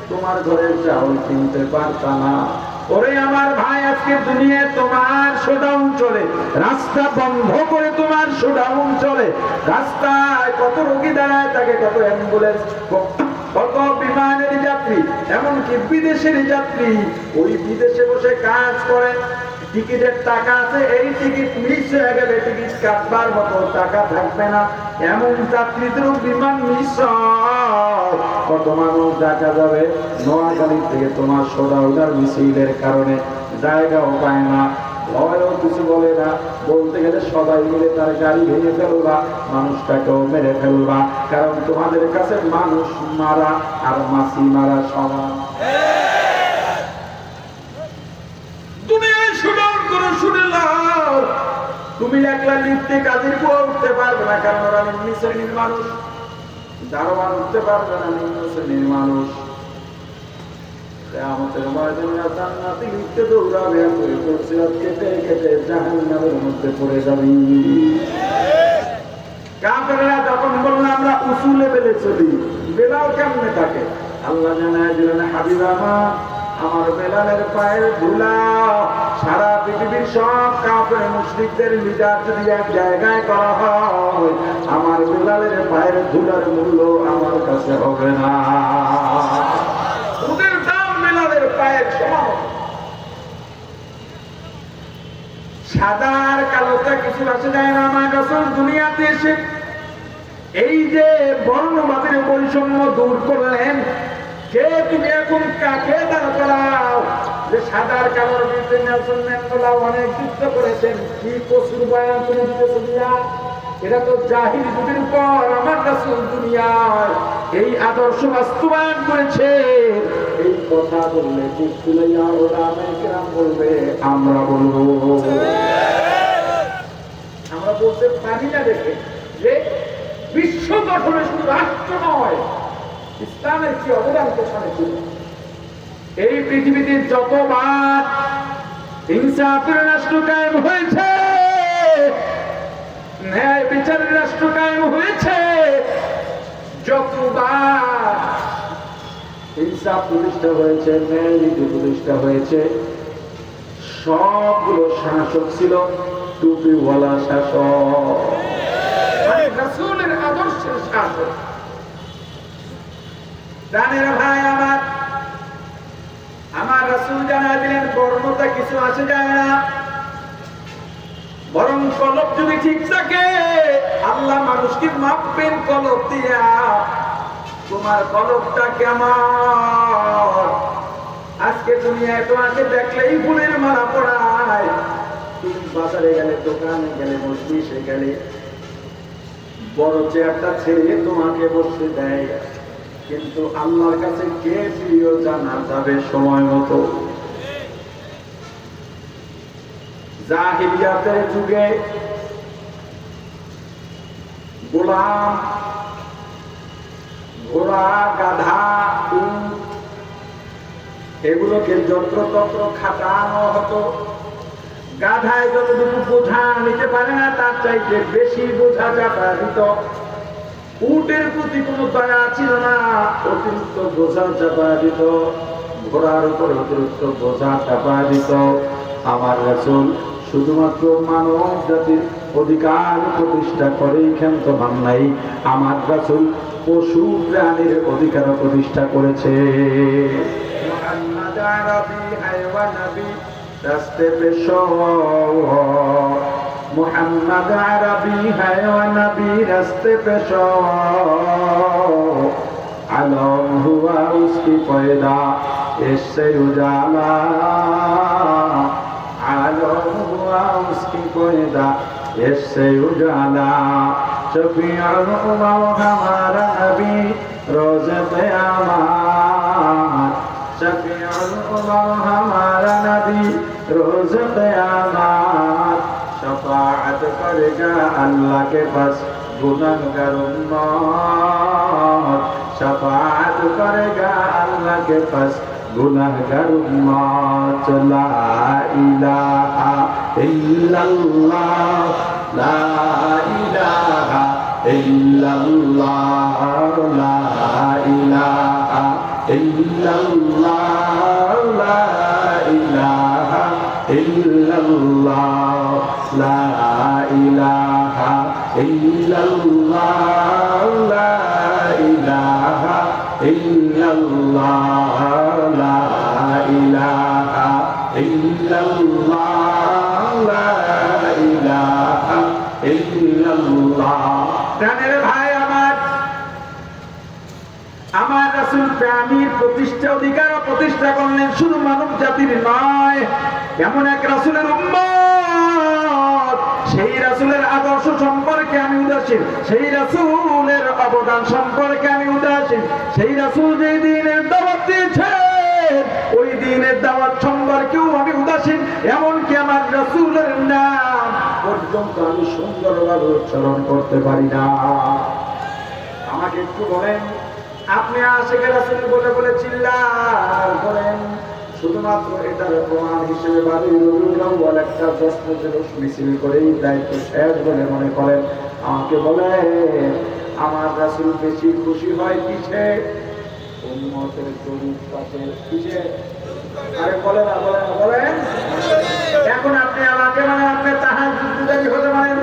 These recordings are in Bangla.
তোমার ঘরের চাউল কিনতে পারতা না। ওরে আমার ভাই, আজকে দুনিয়ায় তোমার শোডাউন চলে, রাস্তা বন্ধ করে তোমার শোডাউন চলে। রাস্তায় কত রোগী দাঁড়ায় থাকে, কত অ্যাম্বুলেন্স, কত বিমানের যাত্রী, এমনকি বিদেশের যাত্রী। ওই বিদেশে বসে কাজ করে, টিকিটের টাকা আছে, এই টিকিট মিস হয়ে গেলে টিকিট কাটবার মতো টাকা থাকবে না, এমন যাত্রীদেরও বিমান মিস হয়। কত মানুষ দেখা যাবে নোয়াখালী থেকে তোমার সোডাউনার মিছিলের কারণে জায়গাও পায় না, ভয়ও কিছু বলে না, বলতে গেলে সবাই মিলে তার গাড়ি ভেঙে ফেলবা, মানুষটাকেও মেরে ফেলবা, কারণ তোমাদের কাছে মানুষ মারা আর মাছি মারা সমান। তুমি একলা লিফটে কাজের বুয়া উঠতে পারবে না, কারণ ওরা নিম্ন শ্রেণীর মানুষ। দারোয়ান উঠতে পারবে না, নিম্ন শ্রেণীর মানুষ। আমাদের ময়দানে জান্নাতে লিফটে দৌড়াবে, করে করছে কেটে কেটে জাহান্নামের মধ্যে পড়ে যাবি। কাফেররা যখন বলল আমরা উঁচু লেভেলে চলি, বেলাল কেমনে থাকে আল্লাহ জানায় দিলেন, হাবিব আমার বেলালের পায়ের ধুলা সারা পৃথিবীর সব কাফের মুশরিকদের লিডার যদি এক জায়গায় করা হয়, আমার বেলালের পায়ের ধুলার মূল্য আমার কাছে হবে না। ওদের দাম বেলালের পায়ের সমান। সাদা আর কালোতে কিছু আসে যায় না। আমার রাসূল দুনিয়াতে এসে এই যে বর্ণবাদের বৈষম্য দূর করলেন, কে তুমি এখন কাকে দাঁড় করাও? যে সাদার কালোর বিরুদ্ধে নেলসন ম্যান্ডেলা অনেক যুদ্ধ করেছেন, কি প্রচুর বয়ান তুমি দিতেছ দিয়া। এটা তো জাহির যুগের উপর আমার রাসূল দুনিয়ায় এই আদর্শ বাস্তবায়ন করেছে। এই কথা বললে কুকুলাইয়া ওরা মেয়েকেরাম বলবে, আমরা বলবো। আমরা বলতে পারি না দেখে যে বিশ্ব গঠনে শুধু রাষ্ট্র নয়, ইসলামের কি অবদান পেছনে ছিল। এই পৃথিবীতে যতবার ইনসাফের রাষ্ট্র কায়েম হয়েছে, ন্যায় বিচারের রাষ্ট্র কায়েম হয়েছে, যতবার ইনসাফ প্রতিষ্ঠা হয়েছে, ন্যায় নীতি প্রতিষ্ঠা হয়েছে, সবগুলো শাসক ছিল টুপিওয়ালা শাসক, মানে রাসূলের আদর্শের শাসক। জানেন ভাই আমার রাসূল জানায় দিলেন, বর্ণতা কিছু আসে যায় না, বরং কলব যদি ঠিক থাকে আল্লাহ মানুষকে মাপবেন কলব দিয়া। তোমার কলবটা কেমন? আজকে দুনিয়ায় তোমাকে দেখলেই ফুলের মালা পড়ায়, তুমি বাজারে গেলে, দোকানে গেলে, মসজিদে গেলে বড় চেয়ারটা ছেড়ে তোমাকে বসতে দেয়, কিন্তু আল্লাহর কাছে কে প্রিয় জানা যাবে সময় মতো। জাহিলিয়াতের যুগে গোলাম, ঘোড়া, গাধা, উট এগুলোকে যন্ত্রতন্ত্র খাটানো হতো। গাধায় যতটুকু বোঝা নিতে পারে না তার চাইতে বেশি বোঝা চাপা দিত। উটের প্রতি কোনো দয়া ছিল না, অতিরিক্ত বোঝা চাপা দিত। ঘোড়ার উপর অতিরিক্ত বোঝা চাপা দিত। আমার রাসূল শুধুমাত্র মানব জাতির অধিকার প্রতিষ্ঠা করেই ক্ষান্ত হন নাই, আমার রাসূল পশু প্রাণীর অধিকার প্রতিষ্ঠা করেছে। মুহাম্মদ আরবি হায়ওয়ান নবী রাস্তে পেশো, मुहम्मद अरबी है व नबी रस्ते पे शो, आलम हुआ उसकी पैदा इससे उजाला, आलम हुआ उसकी पैदा इससे उजाला। शफीउल उम्मा हमारा नबी रोज़े क़यामत, शफीउल उम्मा हमारा नबी रोज़े क़यामत। शफाअत करेगा अल्लाह के पास गुनहगार उम्मत, शफाअत करेगा अल्लाह के पास गुनहगार उम्मत। ला इलाहा इल्लल्लाह, ला इलाहा इल्लल्लाह, ला इलाहा ইল্লাল্লাহ লা ইলাহা ইল্লাল্লাহ লা ইলাহা ইল্লাল্লাহ লা ইলাহা ইল্লাল্লাহ লা ইলাহা ইল্লাল্লাহ লা ইলাহা ইল্লাল্লাহ। প্রাণের ভাই আমার রাসূল প্রাণীর প্রতিষ্ঠা অধিকার প্রতিষ্ঠা করলেন, শুধু মানব জাতির নয়, এমন এক রাসূলের উম্মত, সেই রাসূলের আদর্শ সম্পর্কে আমি উদাসীন, সেই রাসূলের অবদান সম্পর্কে আমি উদাসীন, সেই রাসূল যে দ্বীনের দাওয়াত দিয়েছেন ওই দ্বীনের দাওয়াত সম্পর্কেও আমি উদাসীন, এমনকি আমার রাসূলের নাম পর্যন্ত আমি সুন্দরভাবে উচ্চারণ করতে পারি না। আমাকে একটু বলেন, আপনি আশিকে রাসূল বলে বলে চিল্লার করেন, শুধুমাত্র এটার প্রমাণ হিসেবে বাড়ির একটা জশ্নের মিছিল করেই দায়িত্ব শেষ বলে মনে করেন? আমাকে বলে আমার রাসূল বেশি খুশি হয় কিসে? উম্মতের গরীব পাশের কিসে? আরে বলেন না, বলেন না, বলেন। এখন আপনি আমাকে মানে আপনি তাহাজ্জুদী হতে পারেন,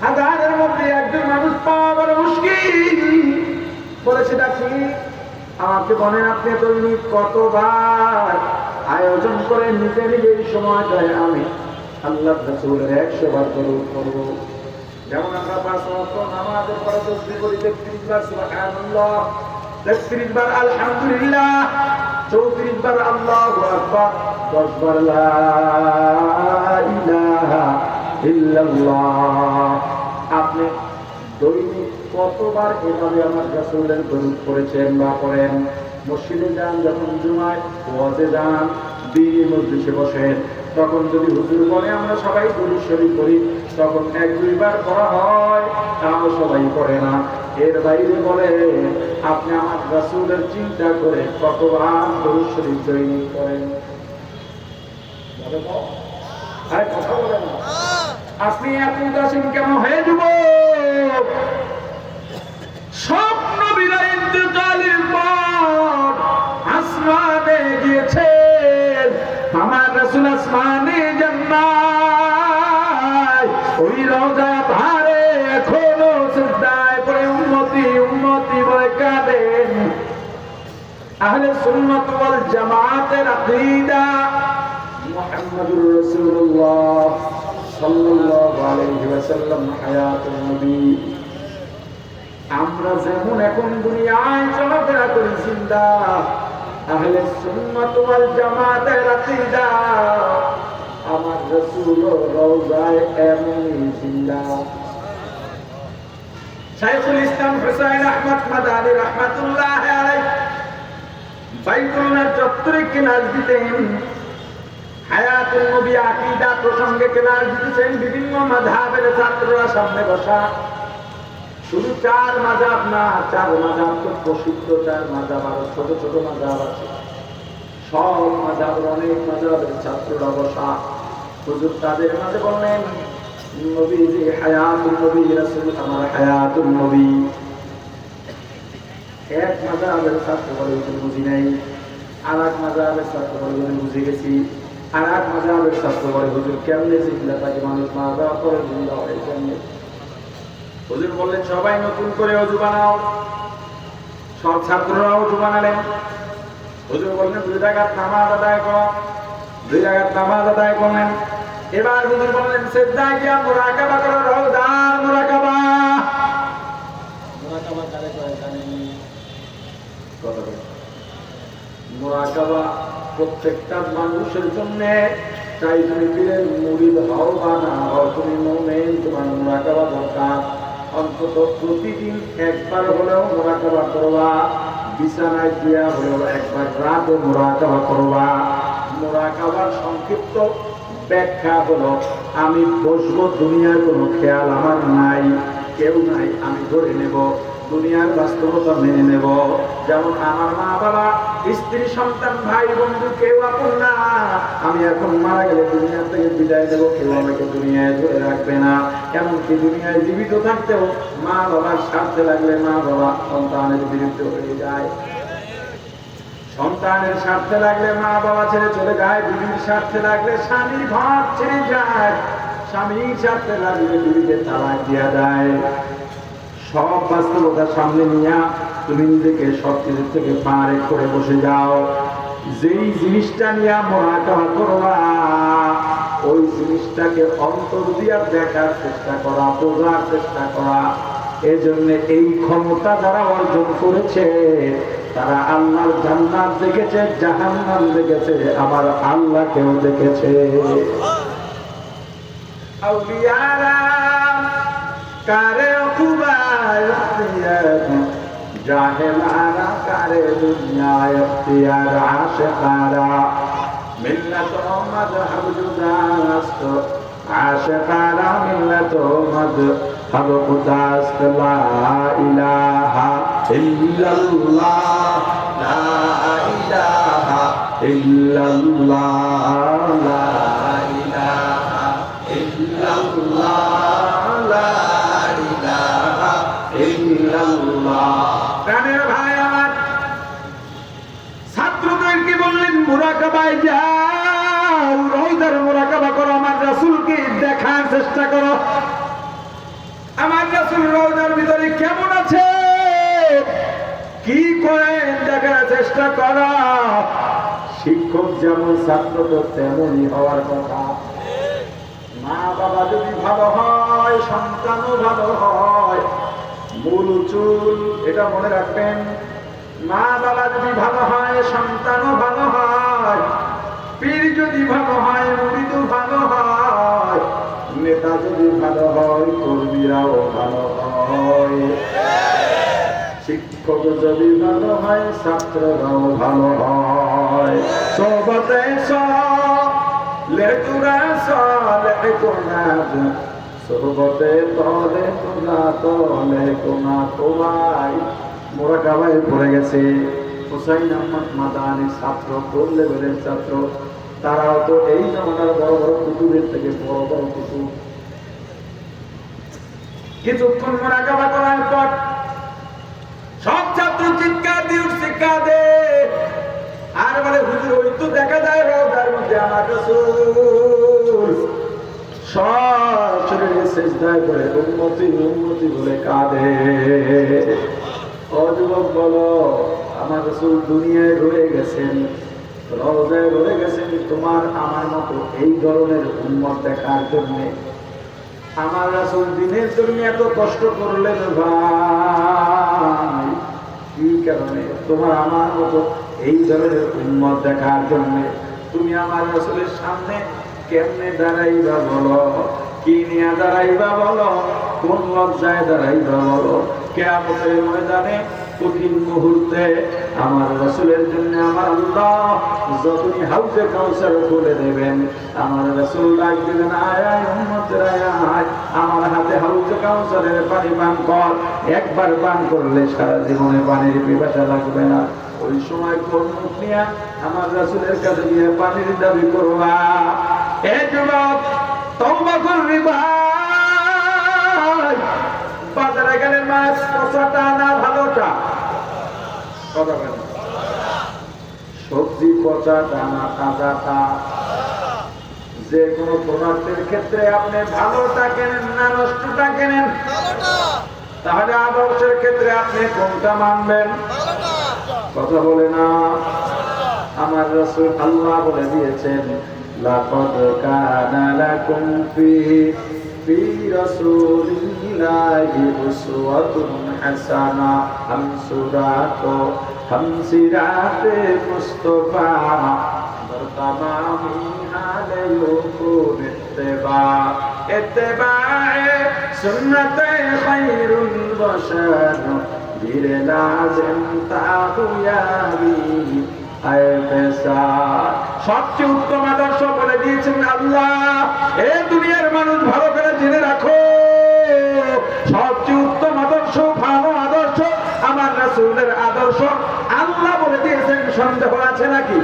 হাজারের মধ্যে একজন মানুষ পাওয়া বড় মুশকিল, বলে সেটা কি? আমাকে বলেন, আপনি দৈনিক কতবার আয়োজন করে নিজে নিজে এই সময়টায় আমি আল্লাহ রাসূলের 100 বার দরুদ পড়ব? যেমন আমরা 5 ওয়াক্ত নামাজের পরে তাসবিহ করি 33 বার সুবহানাল্লাহ, 33 বার আলহামদুলিল্লাহ, 34 বার আল্লাহু আকবার, 10 বার লা ইলাহা ইল্লাল্লাহ। আপনি দৈনিক কতবার এভাবে আমার রাসূলের দরুদ পড়েছেন বা পড়েন? মসজিদে যান, যখন জুমায় ওয়াজে যান, দ্বীনি মজলিসে বসেন, তখন যদি হুজুর বলে আমরা সবাই দরুদ শরীফ পড়ি, তখন 1-2 বার পড়া হয়, তাও সবাই পড়ে না। এর বাইরে বলে আপনি আমার রাসূলের চিন্তা করে কতবার দরুদ শরীফ দৈনিক পড়েন? আরে কথা বলেন না, আপনি এত উদাসীন কেন হয়ে যুবক? সব নবীরা ইন্তেকালের পর আসমানে গিয়েছেন, আমার রাসূল আসমানে যান নাই, ওই রওজা ধারে এখনো সিজদায় পড়ে উম্মতি উম্মতি বলে কাঁদেন। আহলে সুন্নাত ওয়াল জামাতের আকীদা মুহাম্মদুর রাসূলুল্লাহ সাল্লাল্লাহু আলাইহি ওয়াসাল্লাম হায়াতুন নবী। আমরা যেমন এখন দুনিয়ায় চলাফেরা করি জিন্দা, আহলে সুন্নাত ওয়াল জামাতের আকীদা আমার রাসূল রওজায় এমনই জিন্দা। শাইখুল ইসলাম হুসাইন আহমদ মাদানী রাহমাতুল্লাহ আলাইহি বাইতুল্লাহ চত্বরে ক্লাস দিতেন, হায়াতুন নবী আকীদা প্রসঙ্গে ক্লাস দিতেছেন। বিভিন্ন মাযহাবের ছাত্ররা সামনে বসা, শুধু 4 মাযহাব না, 4 মাযহাব তো প্রসিদ্ধ, 4 মাযহাব আর ছোট ছোট মাযহাব আছে, সব মাযহাবের অনেক মাযহাবের ছাত্ররা বসা। হুজুর তাদের মাঝে বললেন, নবী যে হায়াতুন নবী, রাসূল আমার হায়াতুন নবী। এক মাযহাবের ছাত্র বলে বুঝি নাই, আর এক মাযহাবের ছাত্র বলে বুঝে গেছি, আর এক মাযহাবের ছাত্র বলে হুজুর কেমনে জিন্দা থাকে মানুষ মারা যাওয়ার পরে জিন্দা হয় কেমনে? হুজুর বললেন সবাই নতুন করে ওযু বানাও। সব ছাত্ররা ওযু বানালেন। হুজুর বললেন 2 রাকাত নামাজ আদায় করো। 2 রাকাত নামাজ আদায় করলেন। এবার হুজুর বললেন সিজদায় গিয়া মুরাকাবা করো, রওজার মুরাকাবা। মুরাকাবা কারে করে জানেন? কথা বলেন। মুরাকাবা প্রত্যেকটা মানুষের জন্য, চাই তুমি পীরের মুরিদ হও বা না হও, তুমি মুমিন, তোমার মুরাকাবা দরকার। অন্তত প্রতিদিন একবার হলেও মুরাকাবা করবা, বিছানায় শুয়ে হলেও একবার রাতে মুরাকাবা করবা। মুরাকাবার সংক্ষিপ্ত ব্যাখ্যা হলো, আমি বসবো, দুনিয়ার কোনো খেয়াল আমার নাই, কেউ নাই, আমি ধরে নেব, দুনিয়ার বাস্তবতা মেনে নেব। যেমন আমার মা বাবা, স্ত্রী, সন্তান, ভাই বন্ধু কেউ আপন না। আমি এখন মারা গেলে দুনিয়া থেকে বিদায় দেব, কেউ আমাকে দুনিয়ায় ধরে রাখবে না। এমনকি দুনিয়ায় জীবিত থাকতেও মা বাবার স্বার্থে লাগলে মা বাবা সন্তানের বিরুদ্ধে হয়ে যায়। সন্তানের স্বার্থে লাগলে মা বাবা ছেড়ে চলে যায়, বিবির স্বার্থে লাগলে স্বামীর ঘর ছেড়ে যায়, স্বামীর স্বার্থে লাগলে বিবিকে তালাক দিয়া দেয়। সব বাস্তবতা সামনে নিয়ে তুমি নিজেকে সব কিছু থেকে পারে করে বসে যাও। যেই জিনিসটা নিয়ে মুরাকাবা করবা ওই জিনিসটাকে অন্তর দিয়া দেখার চেষ্টা করা, বোঝার চেষ্টা করা। এজন্য এই ক্ষমতা যারা অর্জন করেছে তারা আল্লাহর জান্নাত দেখেছে, জাহান্নাম দেখেছে, আবার আল্লাহকেও দেখেছে। আউলিয়ারা কারে উকুবায় ইখতিয়ার, জাহেলারা কারে দুনিয়ায় ইখতিয়ার। আশিকারা মিল্লাত মাযহাব জুদাস্ত, আশিকারা মিল্লাত মাযহাব জুদাস্ত। লা ইলাহা ইল্লাল্লাহ, লা ইলাহা ইল্লাল্লাহ, লা ইলাহা ইল্লাল্লাহ, লা ইলাহা ইল্লাল্লাহ। প্রাণের ভাই আমার, ছাত্রদেরকে বললেন মুরাকাবায় যাও, রওজার মুরাকাবা করো, আমার রাসূলকে দেখার চেষ্টা করো। আমার রাসূল রওজার ভিতরে কেমন আছে, কি করে দেখার চেষ্টা করো। শিক্ষক যেমন ছাত্র তো তেমনই হওয়ার কথা। মা বাবা যদি ভালো হয় সন্তানও ভালো হয়। মূল চুল এটা মনে রাখবেন, মা বাবা যদি ভালো হয় সন্তানও ভালো হয়, পীর যদি ভালো হয় মুরিদও ভালো হয়, নেতা যদি ভালো হয় কর্মীরাও ভালো হয়, শিক্ষক যদি ভালো হয় ছাত্ররাও ভালো হয়। সবতে লেতুরা সালেহ কোনাজ, সবতে তলে তোলা তলে কোনা তোমায়। মুরাকাবায় পড়ে গেছে হুসাইন আহমদ মাদানী ছাত্র, কোন লেভেলের ছাত্র। তারাও তো এই জামানার বড় বড় কুতুবের থেকে বড় বড় কুতুব। কিছুক্ষণ মুরাকাবা করার পর সব ছাত্র চিৎকার দিয়ে উঠছে, কাঁদে আর বলে হুজুর ওই তো দেখা যায় রওজার মধ্যে আমার রাসূল সশরীরে সিজদায় পড়ে উম্মতি উম্মতি বলে কাঁদে। ও যুবক বলো, আমার রাসূল দুনিয়ায় রয়ে গেছেন, রওজায় রয়ে গেছেন তোমার আমার মতো এই ধরনের উম্মত দেখার জন্য। আমার রাসূল দিনের জন্য এত কষ্ট করলেন ভাই, কি কারণে? তোমার আমার মতো এই ধরনের উম্মত দেখার জন্য। তুমি আমার রাসূলের সামনে কেমনে দাঁড়াইবা বলো, কি নিয়ে দাঁড়াইবা বলো, কোন লজ্জায় দাঁড়াইবা বলো? কিয়ামতের ময়দানে কঠিন মুহূর্তে আমার রাসূলের জন্য আমার আল্লাহ যখনই হাউজে কাউসার খুলে দেবেন, আমার রাসূল ডাক দিবেন, আয় আয় উম্মতেরা আয়, আমার হাতে হাউজে কাউসারের পানি পান কর। একবার পান করলে সারা জীবনে পানির পিপাসা লাগবে না। ওই সময় কোন মুখ নিয়ে আমার রাসূলের কাছে গিয়ে পানির দাবি করবা? এ যুবক তওবা করবি ভাই। বাজারে গেলে মাছ পচাটা না ভালোটা? কথা বলেন। সবজি পচাটা না তাজাটা? যে কোনো প্রোডাক্টের ক্ষেত্রে আপনি ভালোটা কেনেন না নষ্টটা কেনেন? তাহলে আদর্শের ক্ষেত্রে আপনি কোনটা মানবেন? কথা বলে না। আমার রাসূল আল্লাহ বলে দিয়েছেন, লাকাদ কানা লাকুম ফি রাসূলিল্লাহি উসওয়াতুন হাসানা। হামসিরাতে মুস্তাফা বরতামামি হালে লুকুন ইত্তেবায়ে সুন্নতে খায়রুল বাশার ধীরে লাজিম তাহুয়াবি। সবচেয়ে উত্তম আদর্শ বলে দিয়েছেন আল্লাহ। এ দুনিয়ার মানুষ ভালো করে জেনে রাখো, সবচেয়ে উত্তম আদর্শ, ভালো আদর্শ আমার রাসূলের আদর্শ। আল্লাহ বলে দিয়েছেন, সন্দেহ আছে নাকি?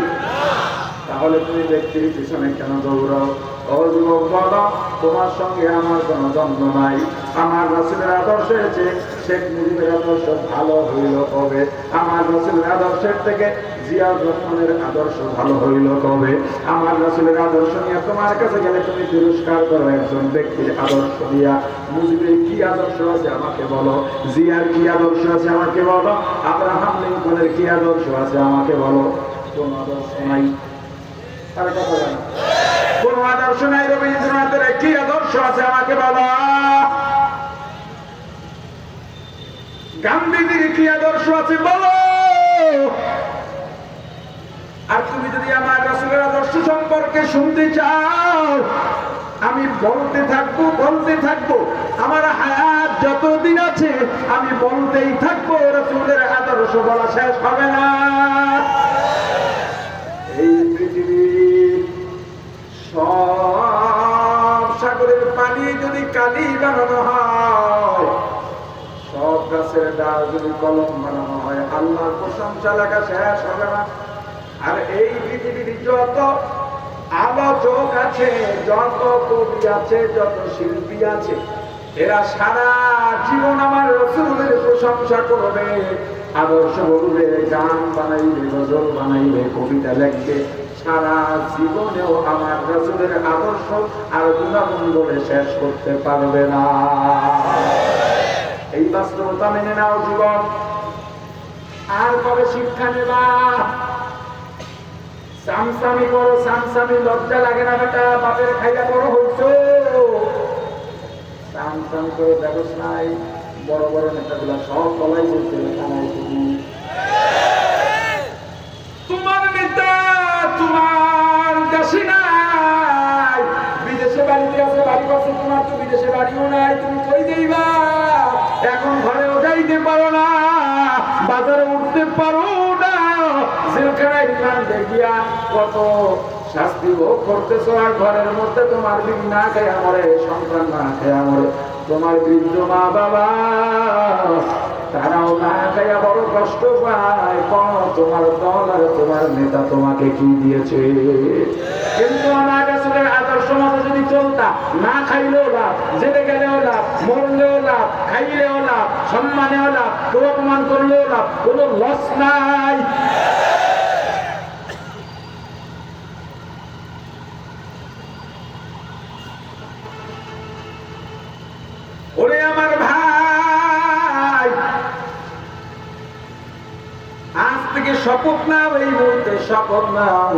তাহলে তুমি ব্যক্তির পিছনে কেন দৌড়াও? ও যুবক বলো, তোমার সঙ্গে আমার কোনো দ্বন্দ্ব নাই। আমার রাসূলের আদর্শ হচ্ছে শেখ মুজিবের আদর্শ ভালো হইল কবে? আমার রাসূলের আদর্শের থেকে জিয়াউর রহমানের আদর্শ ভালো হইল কবে? আমার রাসূলের আদর্শ নিয়ে তোমার কাছে গেলে তুমি তিরস্কার করো একজন ব্যক্তির আদর্শ দিয়া। মুজিবের কি আদর্শ আছে আমাকে বলো, জিয়ার কি আদর্শ আছে আমাকে বলো, আব্রাহাম লিঙ্কনের কি আদর্শ আছে আমাকে বলো। কোন আদর্শ নাই। আর কথা বলেন, কোন আদর্শ নাই। রবীন্দ্রনাথের কি আদর্শ আছে আমাকে বলো। গান্ধীজির কি আদর্শ আছে বলো। আর তুমি যদি আমার রাসূলের আদর্শ সম্পর্কে শুনতে চাও, আমি বলতে থাকবো আমার হায়াত যতদিন আছে আমি বলতেই থাকবো, রাসূলের আদর্শ বলা শেষ হবে না। এই পৃথিবীর সব সাগরের পানি যদি কালি বানানো হয়, সব গাছের ডাল যদি কলম বানানো হয়, আল্লাহর প্রশংসা লেখা শেষ হবে না। আর এই পৃথিবীর যত আলোচক আছে, যত কবি আছে, যত শিল্পী আছে, এরা সারা জীবন আমার রাসূলের প্রশংসা করবে, আদর্শ বলবে, গান বানাইবে, গজল বানাইবে, কবিতা লিখবে, সারা জীবনেও আমার রাসূলের আদর্শ আর গুণাগুণ বলে শেষ করতে পারবে না। এই বাস্তবতা মেনে নাও জীবন। আর কবে শিক্ষা নেবা? সামসামি করো, সামসামি, লজ্জা লাগে না বেটা? বাপের খাইয়া বড় হইছো, সামসাম করে দেখোস নাই? বড় বড় নেতাগুলা সব তলাই চলছে, তোমার নেতা তোমার দেশে নাই, বিদেশে বাড়িতে আছে, বাড়ি করছে, তোমার তো বিদেশে বাড়িও নাই, তুমি কই যাইবা? এখন ঘরেও যাইতে পারো না, বাজারে উঠতে পারো না, জেলখানায় রিমান্ডে গিয়া কত শাস্তি ভোগ করতেছো, আর ঘরের মধ্যে তোমার দিন না খেয়া মরে, সন্তান না খেয়া মরে, তোমার বৃদ্ধ মা বাবা তারাও না খাইয়া বড় কষ্ট পায়। তোমার দল আর তোমার নেতা তোমাকে কি দিয়েছে? কিন্তু আমার রাসূলের আদর্শ মতো যদি চলতা, না খাইলেও লাভ, জেলে গেলেও লাভ, মরলেও লাভ, খাইলেও লাভ, সম্মানেও লাভ, কোনো অপমান করলেও লাভ, কোনো লস নাই। ওরে আমার ভাই, আজ থেকে শপথ নাও, এই মুহূর্তে শপথ নাও,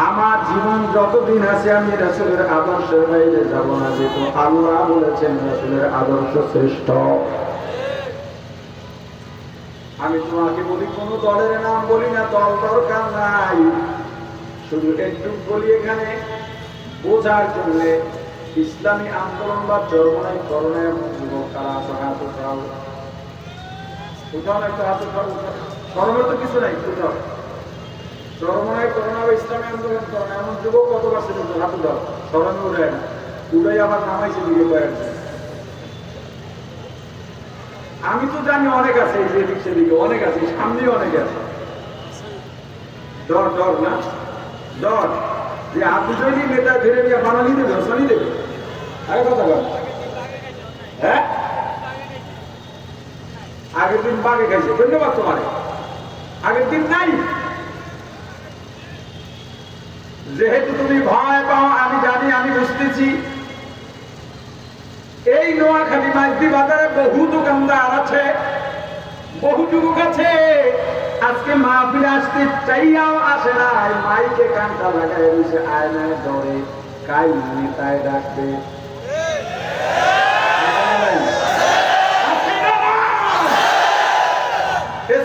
আমার জীবন যতদিন আছে আমি রাসূলের আদর্শের বাইরে যাব না। যেহেতু আল্লাহ বলেছেন রাসূলের আদর্শ শ্রেষ্ঠ। আমি তোমাকে বলি, কোন দলের নাম বলি না, দল দরকার নাই, শুধু একটু বলি এখানে বোঝার জন্য। ইসলামী আন্দোলন বা চরমনাই করোনায় যুবক কারা আছে, হাত উঠাও, উঠাও না, একটা হাত উঠাও, চরমে তো কিছু নাই, উঠাও। চরমনাই করোনা বা ইসলামী আন্দোলন করোনা এমন যুবক কত পারছে, হাত উঠাও, চরমে উঠে না, উঠাই আবার নামাইছে দিকে কয়েকজন। আমি তো জানি অনেক আছে, এদিক সেদিকে অনেক আছে, সামনেই অনেক আছে। ডর ডর না, ডর যে হাত দুটোই নেতা ধরে নিয়ে বানালি দেবে, শনি দেবে। আরে কথা বল, হ্যাঁ আগের দিন বাঘে খাইছে, ধন্যবাদ তোমার। আগের দিন নাই, যেহেতু তুমি ভয় পাও আমি জানি, আমি বুঝতেছি। এই নোয়াখালী মাইজদি বাজারে বহু দোকানদার আছে, বহু যুবক আছে, আজকে মাহফিলে আসতে চাইয়াও আসে না, মাইকে কানটা লাগায় বসে আয়নায় ধরে কাই নেতায় ডাকবে।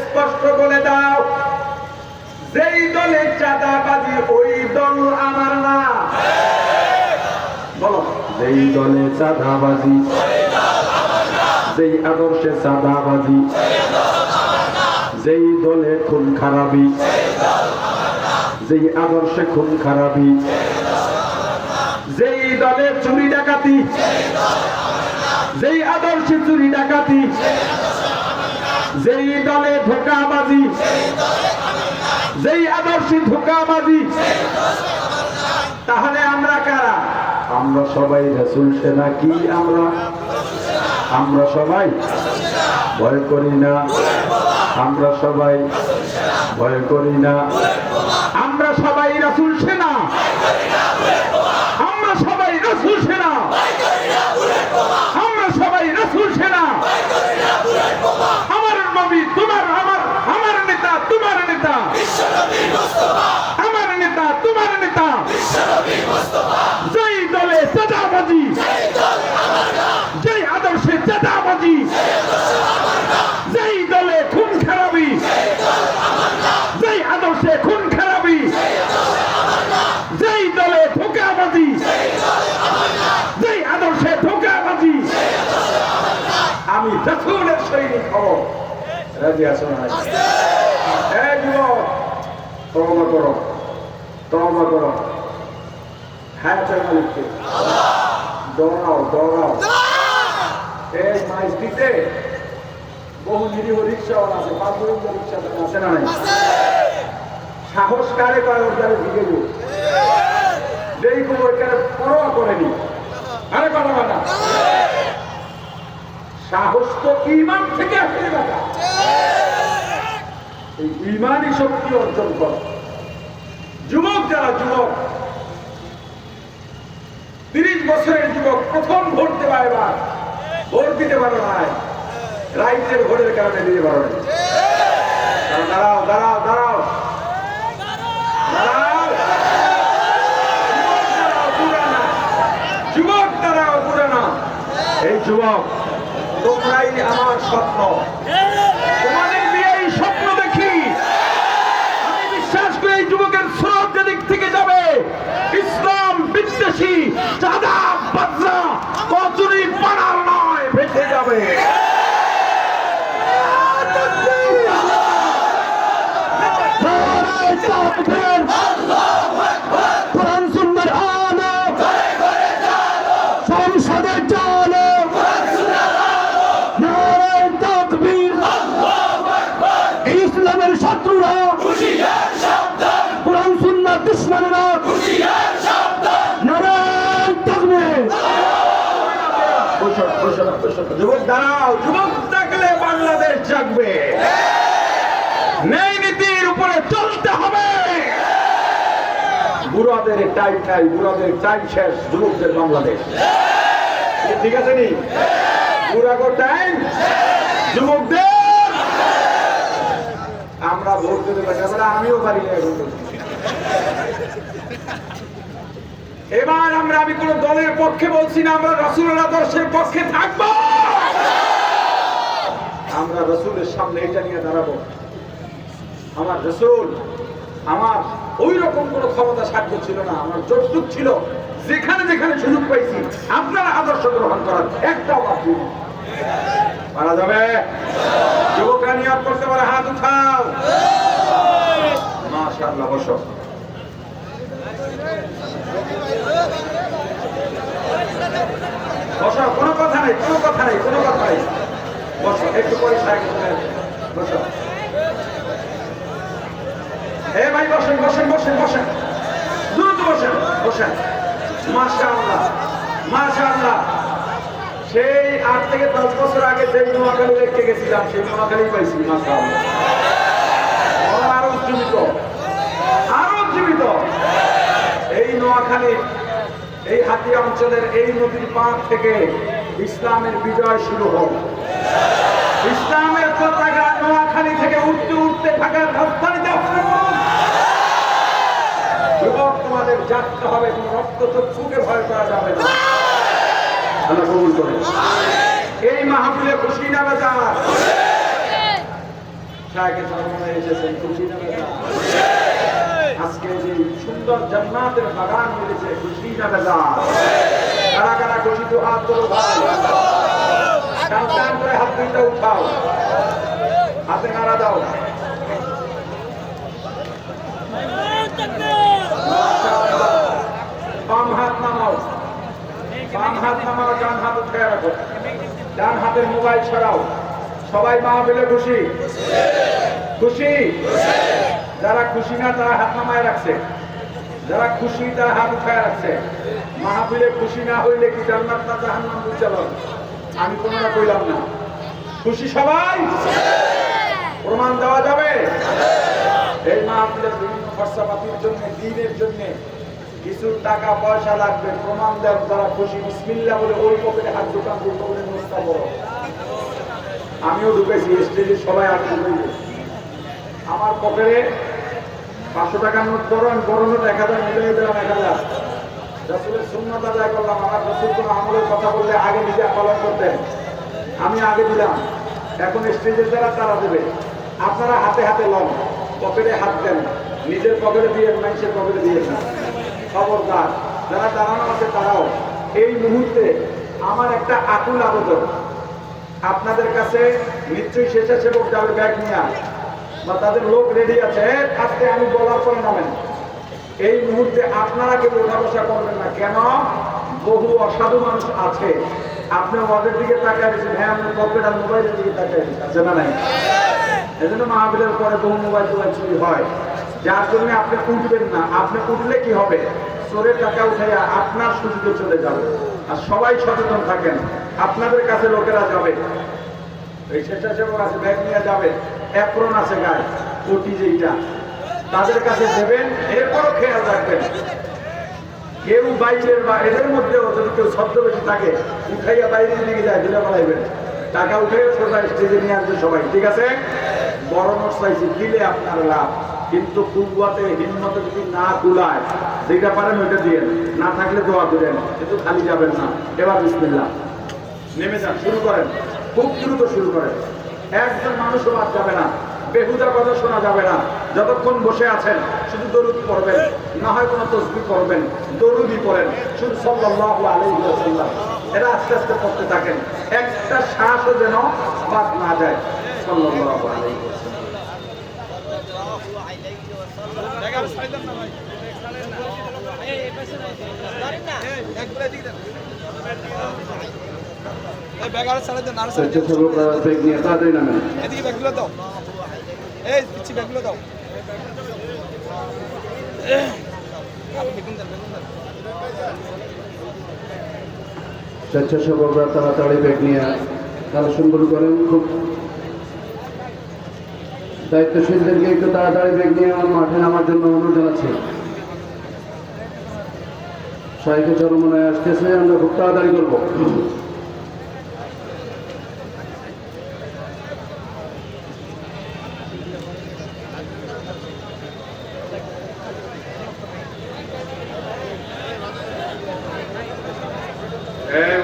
স্পষ্ট বলে দাও, যেই দলে চাঁদাবাজি ওই দল আমার না। বলো, যেই দলে চাঁদাবাজি, যেই আদর্শে চাঁদাবাজি, যেই দলে খুন খারাপি, যেই আদর্শে খুন খারাপি, যেই দলে চুরি ডাকাতি, যেই আদর্শে চুরি ডাকাতি, যেই দলে ধোঁকাবাজি, যেই আদর্শে ধোঁকাবাজি, তাহলে আমরা কারা? আমরা সবাই রাসূল সেনা। কি আমরা? আমরা সবাই ভয় করি না, আমরা সবাই ভয় করি না, আমরা সবাই রাসূল সেনা, আমরা সবাই রাসূল সেনা, আমরা সবাই রাসূল সেনা। আমার নবী তোমার, আমার নেতা তোমার নেতা, আমার নেতা তোমার নেতা। যেই দলে চাঁদাবাজি, যেই আদর্শে চাঁদাবাজি, যেই দলে খুন খারাপি, যেই আদর্শে খুন খারাপি, যেই দলে ধোঁকাবাজি, যেই আদর্শে ধোঁকাবাজি, আমি রাসূলের সৈনিক হব। রাজি আছো না? এই যুবক, তওবা করো, তওবা করো। হায়াতের মালিককে দৌড়াও, দৌড়াও। এই মাইজদিতে বহু নিরীহ রিক্সাওয়ালা আছে, পাঁচজন রিক্সা আছে না নাই? সাহস কারে করে ওর দ্বারা ঢুকে যাও, যেই কোনো ওইখানে পরোয়া করেনি। আরে কথা না, সাহস তো ঈমান থেকে আসে বাবা। এই ঈমানই শক্তি অর্জন কর। যুবক যারা, যুবক 30 বছরের যুবক প্রথম ভোট দেওয়া, এবার ভোট দিতে পারো না, রাইটের ভোটের কারণে দিতে পারো না। দাঁড়াও, দাঁড়াও, দাঁড়াও, যুবক দাঁড়াও, পুরানা। এই যুবক, তোমরাই আমার স্বপ্ন, তোমাদের দিয়ে এই স্বপ্ন দেখি। আমি বিশ্বাস করি এই যুবকের স্রোত যেদিক থেকে যাবে, ইসলাম বিদ্বেষী চাঁদা বাজরা কচুরি পাড়ার নয়, ভেসে যাবে। কোরআন সুন্নাহর আলো সংসদে চলো, নারায়ে তাকবীর, ইসলামের শত্রুরা কোরআন সুন্নাহর দুশমনেরা নারায়ে তাকবীর। যুবক দাঁড়াও, যুবক থাকলে বাংলাদেশ জাগবে। ন্যায় নীতির উপরে চলতে হবে। বুড়াদের টাইম নাই, বুড়াদের টাইম শেষ, যুবকদের বাংলাদেশ। ঠিক আছে নি? বুড়াগো টাইম, যুবকদের। আমরা ভোট দিতে পারি, আমিও পারি না। এবার আমি কোন দলের পক্ষে বলছি না, আমরা রাসূলের আদর্শের পক্ষে থাকব। আমরা রাসূলের সামনে এটা নিয়ে দাঁড়াবো। আমার রাসূল, আমার ওই রকম কোন ক্ষমতা সাধ্য ছিল না, আমার যতটুক ছিল, যেখানে যেখানে সুযোগ পাইছি আপনারা আদর্শ গ্রহণ করার একটাও বাকি পারা যাবে। যুবকরা নিয়ত করতে পারে, হাত উঠাও। মাশাআল্লাহ, বসো। বসো, কোনো কথা নেই, কোনো কথা নেই, কোনো কথা নেই। বসো, একটু পয়সা বসো। হে ভাই, বসেন, বসেন, বসেন, বসেন, দ্রুত বসেন, বসেন। মাশাআল্লাহ, মাশাআল্লাহ। সেই 8 থেকে 10 বছর আগে যে নোয়াখালী রেখে গেছিলাম, সেই নোয়াখালী পাইছি। মাশাআল্লাহ, আরো জীবিত, আরো জীবিত। এই নোয়াখালী, এই হাতিয়া অঞ্চলের এই নদীর পার থেকে ইসলামের বিজয় শুরু হোক। ইসলামের পতাকা নোয়াখালী থেকে উঠতে উঠতে ঢাকার রাজধানীতে আসবে। যুবক, তোমাদের যাত্রা হবে, কোন রক্ত চক্ষুকে ভয় করা যাবে না। আল্লাহ কবুল করে। এই মাহফিলে খুশি না বাজার, শায়েখে সালামে এসেছেন, খুশি না বাজার। আজকে যে সুন্দর জান্নাতের বাগান মিলেছে, খুশি না বাজার। কারা কারা খুশি? তো হাত তোলো ভাই, টান টান করে হাত দুইটা উঠাও, হাতে নাড়া দাও। বাম হাত নামাও, বাম হাত নামাও, ডান হাত উঠে রাখো। ডান হাতের মোবাইল ছড়াও। সবাই মাহফিলে খুশি? খুশি? যারা খুশি না তারা হাত নামায় রাখছে, যারা খুশি তারা হাত উঠায় রাখছে। মাহফিলে খুশি না হইলে কি জান্নাত না জাহান্নাম বুঝালো? আমি কোনটা কইলাম না। খুশি সবাই? প্রমাণ দেওয়া যাবে? এই মাহফিলের বিভিন্ন খরচাপাতির জন্য, দিনের জন্য কিছু টাকা পয়সা লাগবে। প্রমাণ দেন যারা খুশি। বিসমিল্লাহ বলে ওই পকেটে হাত ঢুকান, ওই পকেটে মুস্তা বড়। আমিও ঢুকেছি, স্টেজে সবাই আট ঢুকেছে। আমার পকেটে 500 টাকার নোট বড়, আমি বড় নোট 1000 মিলিয়ে দিলাম। 1000 রাসূলের সুন্নাত আদায় করলাম। আমার রাসূল কোন আমলের কথা বললে আগে নিজে পালন করতেন, আমি আগে দিলাম। এখন স্টেজে যারা তারা দেবে। আপনারা হাতে হাতে লন, পকেটে হাত দেন, নিজের পকেটে দিয়ে মানুষের পকেটে দিয়ে না। খবরদার, যারা দাঁড়ানো আছে তারাও। এই মুহূর্তে আমার একটা আকুল আবেদন আপনাদের কাছে, নিশ্চয়ই স্বেচ্ছাসেবক যাবে ব্যাগ নিয়ে, বা তাদের লোক রেডি আছে, আজকে আমি বলার পরে নামেন। এই মুহূর্তে আপনারা কেউ ওঠা বসা করবেন না। কেন? বহু অসাধু মানুষ আছে। আপনি ওদের দিকে তাকায় দিচ্ছেন, হ্যাঁ আপনি কম্পিউটার মোবাইলের দিকে তাকায় দিচ্ছেন, আছে না নাই? এই জন্য মাহফিলের পরে বহু মোবাইল টোবাইল চুরি হয়, যার জন্য আপনি উঠবেন না। আপনি উঠলে কি হবে? চোরের টাকা উঠাইয়া আপনার সুযোগে চলে যাবে। আর সবাই সচেতন থাকেন, আপনাদের কাছে লোকেরা যাবে, এই স্বেচ্ছাসেবক আছে, ব্যাগ নিয়ে যাবে, অ্যাপ্রন আছে গায়ে, কোটি যেইটা, তাদের কাছে দেবেন। এরপরও খেয়াল রাখবেন, কেউ বাইরের বা এদের মধ্যেও যদি কেউ শব্দ বেশি থাকে, উঠাইয়া বাইরের দিকে যায়, দিলে পালাইবেন। টাকা উঠাইয়া সোজা স্টেজে নিয়ে আসবে সবাই, ঠিক আছে? বড় নোট চাইছি, দিলে আপনার লাভ। কিন্তু কুয়াতে হিম্মতে যদি না কুলায়, যেটা পারেন ওইটা দিয়ে, না থাকলে দোয়া করেন, কিন্তু খালি যাবেন না। এবার বিসমিল্লাহ, নেমে যান, শুরু করেন, খুব দ্রুত শুরু করেন। একজন মানুষও বাদ যাবে না, বেহুদা কথা শোনা যাবে না। যতক্ষণ বসে আছেন শুধু দরুদ পড়বেন, না হয় কোনো তসবিহ পড়বেন, দরুদই পড়েন, শুধু সাল্লাল্লাহু আলাইহি ওয়াসাল্লাম এরা আস্তে আস্তে পড়তে থাকেন। একটা শ্বাসও যেন বাদ না যায়। সাল্লাল্লাহু আলাইহি ওয়াসাল্লাম। স্বেচ্ছাসেবকরা তাড়াতাড়ি ব্যাগ নিয়ে কালেকশনগুলো করেন। খুব দায়িত্বশীলদেরকে একটু তাড়াতাড়ি ব্যাগ নিয়ে আমার মাঠে নামার জন্য অনুরোধ জানাচ্ছি। শাইখে চরমনায় আসতেছে, আমরা খুব তাড়াতাড়ি করবো।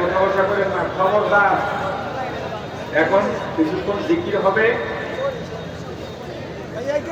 ওঠা বসা করেন না, খবরদার। এখন কিছুক্ষণ জিকির হবে,